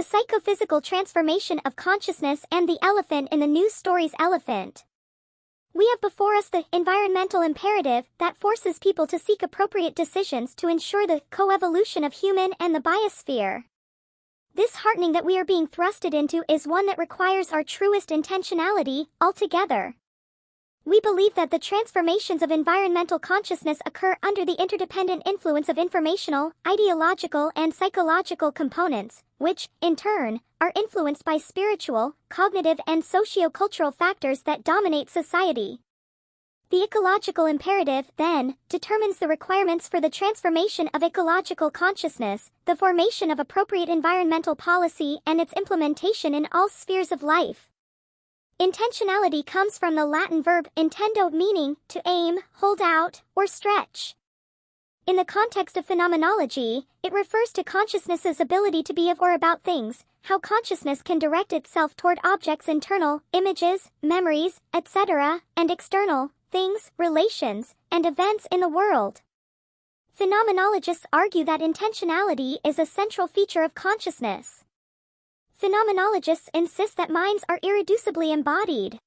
the psychophysical transformation of consciousness and the elephant in the news story's elephant. We have before us the environmental imperative that forces people to seek appropriate decisions to ensure the coevolution of human and the biosphere. This heartening that we are being thrusted into is one that requires our truest intentionality altogether. We believe that the transformations of environmental consciousness occur under the interdependent influence of informational, ideological, and psychological components, which, in turn, are influenced by spiritual, cognitive, and socio-cultural factors that dominate society. The ecological imperative, then, determines the requirements for the transformation of ecological consciousness, the formation of appropriate environmental policy, and its implementation in all spheres of life. Intentionality comes from the Latin verb intendo, meaning to aim, hold out, or stretch. In the context of phenomenology, it refers to consciousness's ability to be of or about things, how consciousness can direct itself toward objects internal, images, memories, etc., and external, things, relations, and events in the world. Phenomenologists argue that intentionality is a central feature of consciousness. Phenomenologists insist that minds are irreducibly embodied.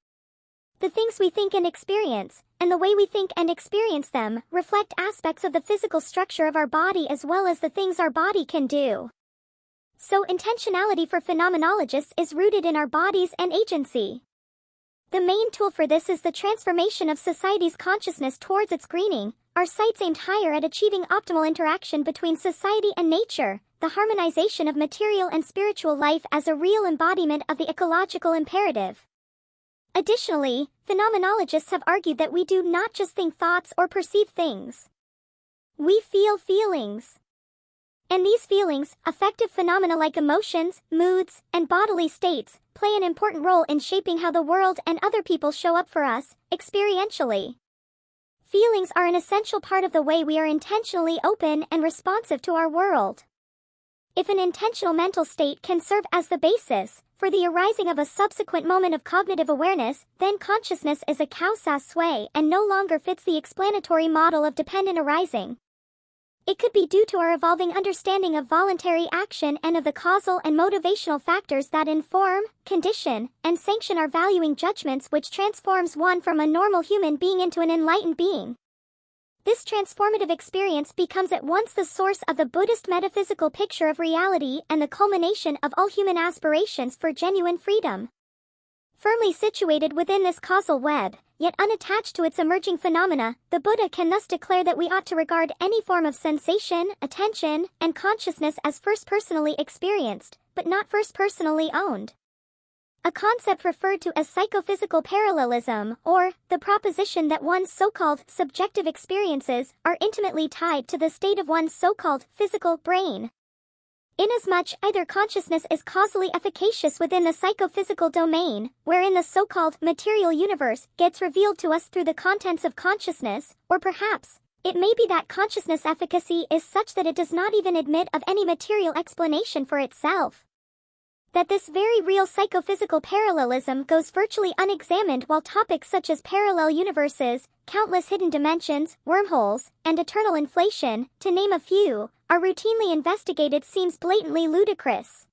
The things we think and experience, and the way we think and experience them, reflect aspects of the physical structure of our body as well as the things our body can do. So intentionality for phenomenologists is rooted in our bodies and agency. The main tool for this is the transformation of society's consciousness towards its greening, our sights aimed higher at achieving optimal interaction between society and nature, the harmonization of material and spiritual life as a real embodiment of the ecological imperative. Additionally, phenomenologists have argued that we do not just think thoughts or perceive things. We feel feelings. And these feelings, affective phenomena like emotions, moods, and bodily states, play an important role in shaping how the world and other people show up for us, experientially. Feelings are an essential part of the way we are intentionally open and responsive to our world. If an intentional mental state can serve as the basis for the arising of a subsequent moment of cognitive awareness, then consciousness is a causa sui and no longer fits the explanatory model of dependent arising. It could be due to our evolving understanding of voluntary action and of the causal and motivational factors that inform, condition, and sanction our valuing judgments, which transforms one from a normal human being into an enlightened being. This transformative experience becomes at once the source of the Buddhist metaphysical picture of reality and the culmination of all human aspirations for genuine freedom. Firmly situated within this causal web, yet unattached to its emerging phenomena, the Buddha can thus declare that we ought to regard any form of sensation, attention, and consciousness as first personally experienced, but not first personally owned. A concept referred to as psychophysical parallelism, or the proposition that one's so-called subjective experiences are intimately tied to the state of one's so-called physical brain. Inasmuch either consciousness is causally efficacious within the psychophysical domain, wherein the so-called material universe gets revealed to us through the contents of consciousness, or perhaps, it may be that consciousness efficacy is such that it does not even admit of any material explanation for itself. That this very real psychophysical parallelism goes virtually unexamined, while topics such as parallel universes, countless hidden dimensions, wormholes, and eternal inflation, to name a few, are routinely investigated, seems blatantly ludicrous.